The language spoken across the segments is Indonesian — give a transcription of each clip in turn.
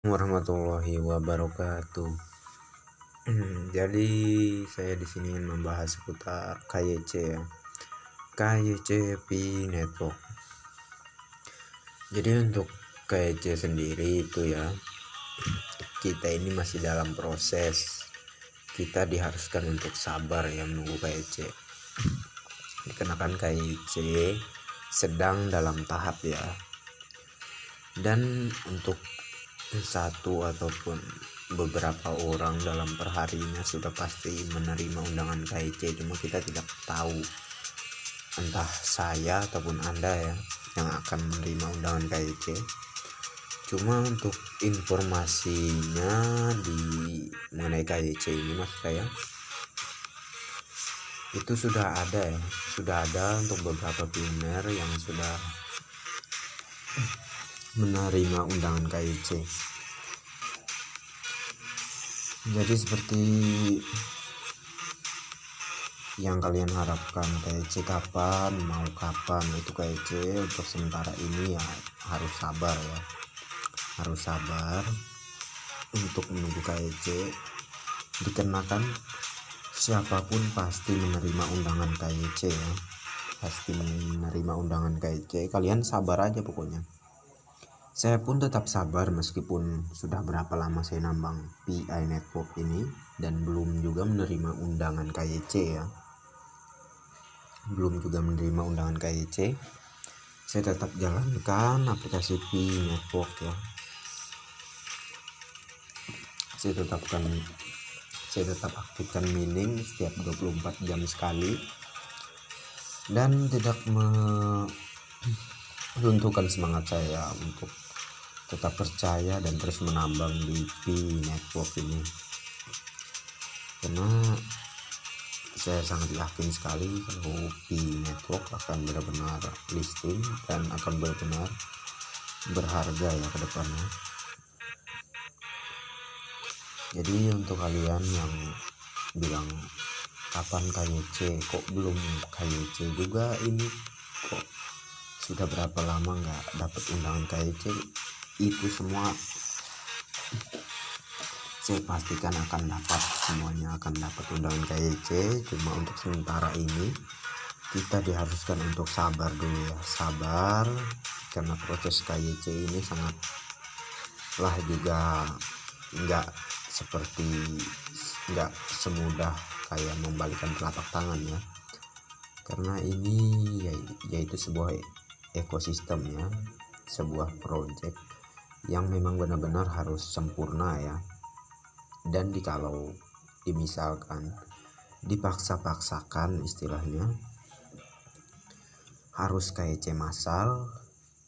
Warahmatullahi wabarakatuh. Jadi saya di sini ingin membahas seputar KYC ya. KYC P Network. Jadi untuk KYC sendiri itu ya, kita ini masih dalam proses. Kita diharuskan untuk sabar ya menunggu KYC. Dikarenakan KYC sedang dalam tahap ya. Dan untuk satu ataupun beberapa orang dalam perharinya sudah pasti menerima undangan KIC, cuma kita tidak tahu entah saya ataupun Anda ya yang akan menerima undangan KIC. Cuma untuk informasinya mengenai KIC ini mas saya itu sudah ada untuk beberapa pioner yang sudah menerima undangan KIC. Jadi seperti yang kalian harapkan, KIC kapan, mau kapan, itu KIC untuk sementara ini ya harus sabar ya, harus sabar untuk menunggu KIC. Dikenakan siapapun pasti menerima undangan KIC ya, pasti menerima undangan KIC. Kalian sabar aja pokoknya. Saya pun tetap sabar meskipun sudah berapa lama saya nambang PI Network ini dan belum juga menerima undangan KYC ya. Belum juga menerima undangan KYC. Saya tetap jalankan aplikasi PI Network ya. Saya tetap aktifkan mining setiap 24 jam sekali dan tidak meruntuhkan semangat saya untuk tetap percaya dan terus menambang di P Network ini, karena saya sangat yakin sekali kalau P Network akan benar-benar listing dan akan benar-benar berharga ya ke depannya. Jadi untuk kalian yang bilang kapan KYC, kok belum KYC juga ini, kok sudah berapa lama nggak dapat undangan KYC, itu semua saya pastikan akan dapat, semuanya akan dapat undangan KYC. Cuma untuk sementara ini kita diharuskan untuk sabar dulu ya, sabar, karena proses KYC ini sangatlah juga nggak semudah kayak membalikan telapak tangan ya, karena ini yaitu sebuah ekosistem ya, sebuah project yang memang benar-benar harus sempurna ya. Dan kalau dimisalkan dipaksa-paksakan istilahnya harus KYC massal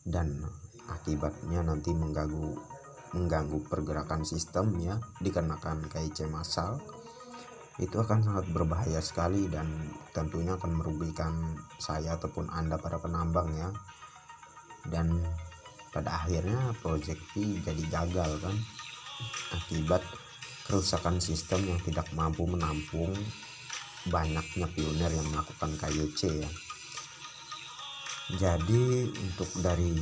dan akibatnya nanti mengganggu pergerakan sistem ya, dikarenakan KYC massal itu akan sangat berbahaya sekali dan tentunya akan merugikan saya ataupun Anda para penambang ya. Dan pada akhirnya proyek P jadi gagal kan, akibat kerusakan sistem yang tidak mampu menampung banyaknya pioner yang melakukan KYC ya. Jadi untuk dari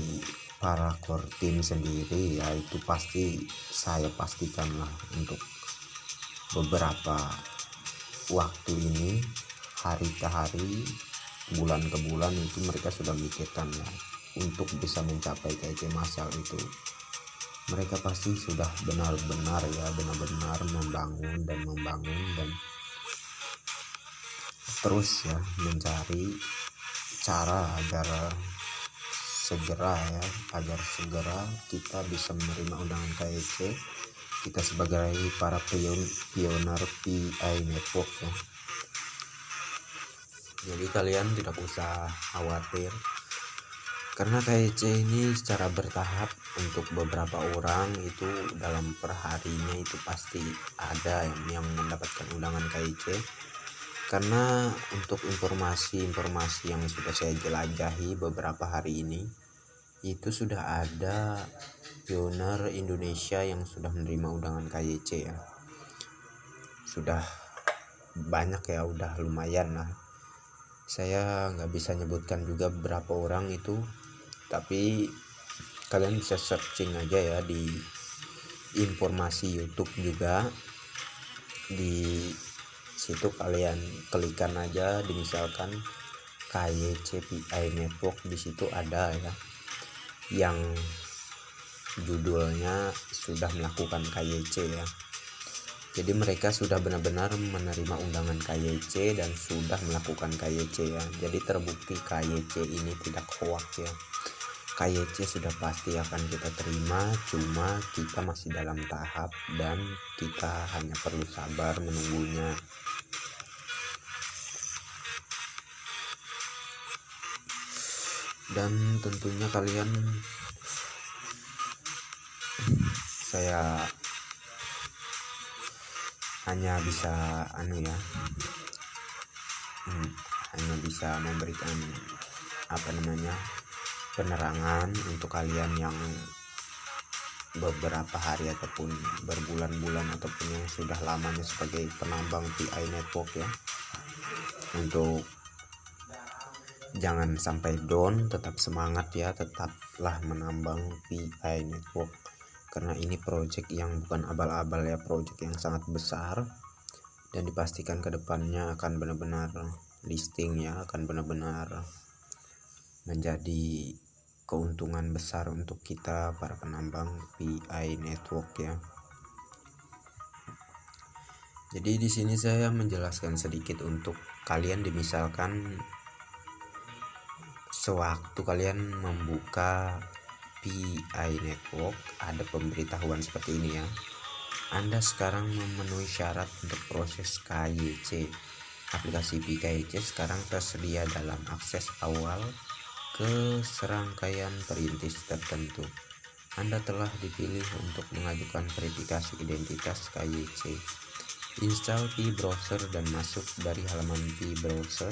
para core team sendiri ya, itu pasti saya pastikan lah untuk beberapa waktu ini, hari ke hari, bulan ke bulan, itu mereka sudah mikirkan ya, untuk bisa mencapai KYC massal itu mereka pasti sudah benar-benar membangun dan terus ya mencari cara agar segera kita bisa menerima undangan KYC, kita sebagai para pioner PI Network ya. Jadi kalian tidak usah khawatir, karena KYC ini secara bertahap untuk beberapa orang itu dalam perharinya itu pasti ada yang mendapatkan undangan KYC. Karena untuk informasi yang sudah saya jelajahi beberapa hari ini, itu sudah ada pioner Indonesia yang sudah menerima undangan KYC ya. Sudah banyak ya, udah lumayan lah. Saya nggak bisa nyebutkan juga berapa orang itu, tapi kalian bisa searching aja ya di informasi YouTube juga. Di situ kalian klikan aja, misalkan KYC PI Network, di situ ada ya yang judulnya sudah melakukan KYC ya. Jadi mereka sudah benar-benar menerima undangan KYC dan sudah melakukan KYC ya. Jadi terbukti KYC ini tidak hoax ya. KYC sudah pasti akan kita terima, cuma kita masih dalam tahap dan kita hanya perlu sabar menunggunya. Dan tentunya kalian, saya hanya bisa hanya bisa memberikan penerangan untuk kalian yang beberapa hari ataupun berbulan-bulan ataupun yang sudah lamanya sebagai penambang PI Network ya, untuk jangan sampai down, tetap semangat ya, tetaplah menambang PI Network, karena ini project yang bukan abal-abal ya, project yang sangat besar dan dipastikan kedepannya akan benar-benar listing ya, akan benar-benar menjadi keuntungan besar untuk kita para penambang PI Network ya. Jadi di sini saya menjelaskan sedikit untuk kalian, misalkan sewaktu kalian membuka PI Network ada pemberitahuan seperti ini ya. Anda sekarang memenuhi syarat untuk proses KYC. Aplikasi PKYC sekarang tersedia dalam akses awal ke serangkaian perintis tertentu. Anda telah dipilih untuk mengajukan verifikasi identitas KYC. Install P-Browser dan masuk dari halaman P-Browser.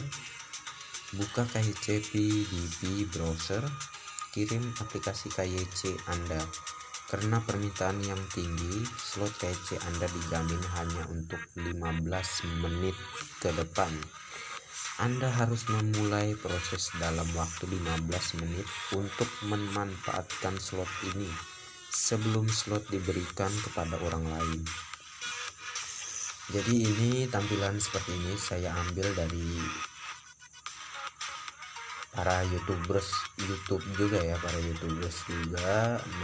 Buka KYC di P-Browser. Kirim aplikasi KYC Anda. Karena permintaan yang tinggi, slot KYC Anda dijamin hanya untuk 15 menit ke depan. Anda harus memulai proses dalam waktu 15 menit untuk memanfaatkan slot ini sebelum slot diberikan kepada orang lain. Jadi ini tampilan seperti ini saya ambil dari para YouTubers YouTube juga ya,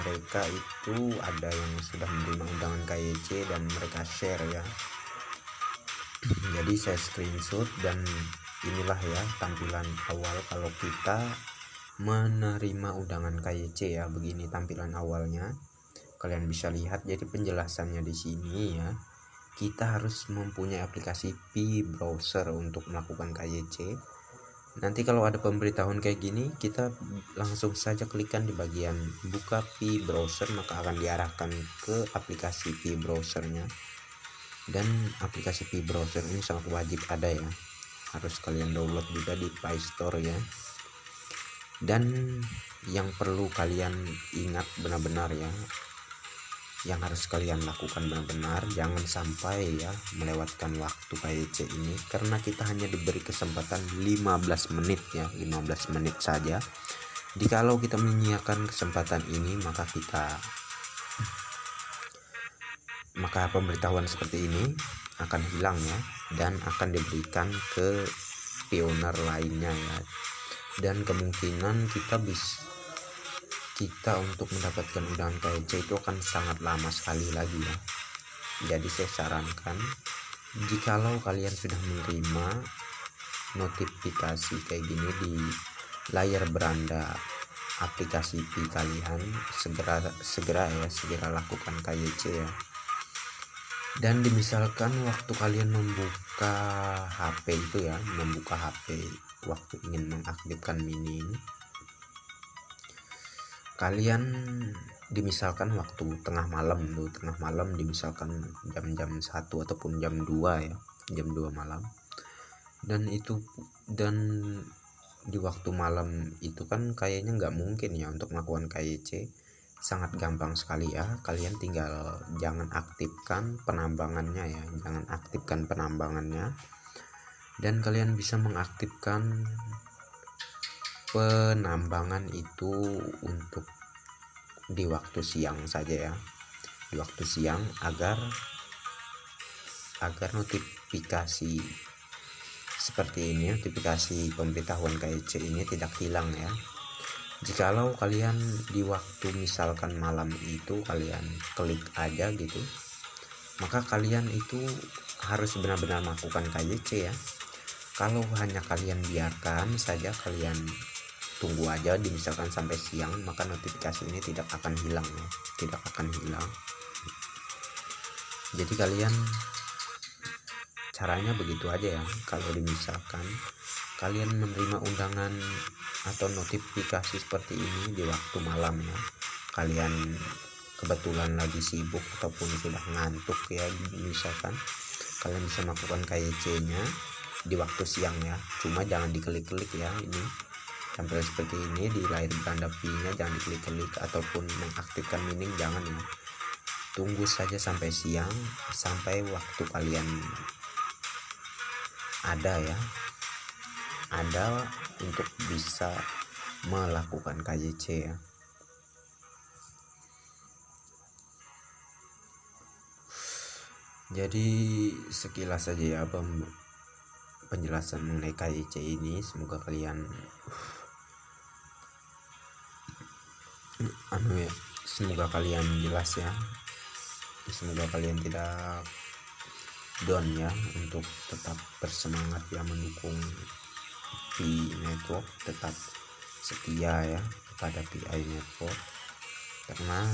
mereka itu ada yang sudah menerima undangan KYC dan mereka share ya. Jadi saya screenshot dan inilah ya tampilan awal kalau kita menerima undangan KYC ya, begini tampilan awalnya. Kalian bisa lihat, jadi penjelasannya di sini ya. Kita harus mempunyai aplikasi P-Browser untuk melakukan KYC. Nanti kalau ada pemberitahuan kayak gini, kita langsung saja klikkan di bagian buka P-Browser, maka akan diarahkan ke aplikasi P-Browsernya. Dan aplikasi P-Browser ini sangat wajib ada ya, harus kalian download juga di Play Store ya. Dan yang perlu kalian ingat benar-benar ya, yang harus kalian lakukan benar-benar, jangan sampai ya melewatkan waktu KYC ini, karena kita hanya diberi kesempatan 15 menit ya, 15 menit saja. Jikalau kita menyiapkan kesempatan ini, maka pemberitahuan seperti ini akan hilang ya, dan akan diberikan ke pioner lainnya ya. Dan kemungkinan kita untuk mendapatkan undangan KYC itu akan sangat lama sekali lagi ya. Jadi saya sarankan, jikalau kalian sudah menerima notifikasi kayak gini di layar beranda aplikasi P kalian, segera lakukan KYC ya. Dan misalkan waktu kalian membuka HP itu ya, waktu ingin mengaktifkan mining, kalian misalkan waktu tengah malam, misalkan jam 1 ataupun jam 2 ya, jam 2 malam. Dan di waktu malam itu kan kayaknya nggak mungkin ya untuk melakukan KYC. Sangat gampang sekali ya, kalian tinggal jangan aktifkan penambangannya ya, dan kalian bisa mengaktifkan penambangan itu untuk di waktu siang saja ya. di waktu siang agar notifikasi seperti ini, notifikasi pemberitahuan KIC ini tidak hilang ya. Jikalau kalian di waktu misalkan malam itu kalian klik aja gitu, maka kalian itu harus benar-benar melakukan KYC ya. Kalau hanya kalian biarkan saja, kalian tunggu aja misalkan sampai siang, maka notifikasi ini tidak akan hilang ya, tidak akan hilang. Jadi kalian caranya begitu aja ya. Kalau misalkan kalian menerima undangan atau notifikasi seperti ini di waktu malam ya, kalian kebetulan lagi sibuk ataupun sudah ngantuk ya, misalkan kalian bisa melakukan KYC nya di waktu siang ya. Cuma jangan diklik-klik ya, ini tampil seperti ini di layar beranda V nya jangan diklik-klik ataupun mengaktifkan mining, jangan ya. Tunggu saja sampai siang, sampai waktu kalian ada ya, ada untuk bisa melakukan KYC ya. Jadi sekilas saja ya penjelasan mengenai KYC ini. Semoga kalian semoga kalian jelas ya, semoga kalian tidak down ya, untuk tetap bersemangat ya mendukung PI Network, tetap setia ya kepada PI Network, karena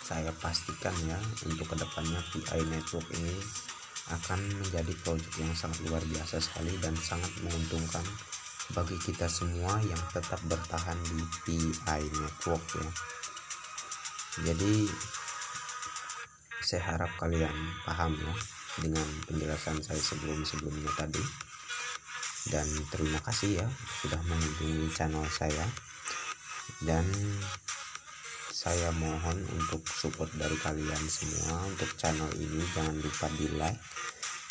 saya pastikan ya untuk kedepannya PI Network ini akan menjadi proyek yang sangat luar biasa sekali dan sangat menguntungkan bagi kita semua yang tetap bertahan di PI Network ya. Jadi saya harap kalian paham ya dengan penjelasan saya sebelumnya tadi, dan terima kasih ya sudah mengunjungi channel saya, dan saya mohon untuk support dari kalian semua untuk channel ini. Jangan lupa di like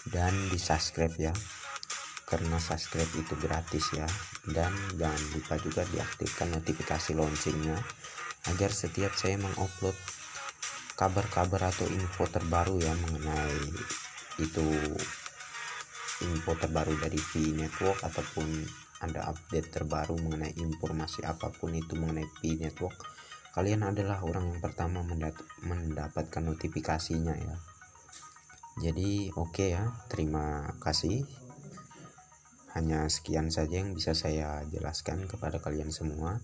dan di subscribe ya, karena subscribe itu gratis ya, dan jangan lupa juga diaktifkan notifikasi loncengnya agar setiap saya mengupload kabar-kabar atau info terbaru ya mengenai itu, info terbaru dari PI Network ataupun ada update terbaru mengenai informasi apapun itu mengenai PI Network, kalian adalah orang yang pertama mendapatkan notifikasinya ya. Jadi oke ya, terima kasih. Hanya sekian saja yang bisa saya jelaskan kepada kalian semua.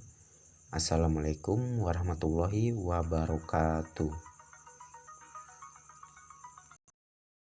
Assalamualaikum warahmatullahi wabarakatuh.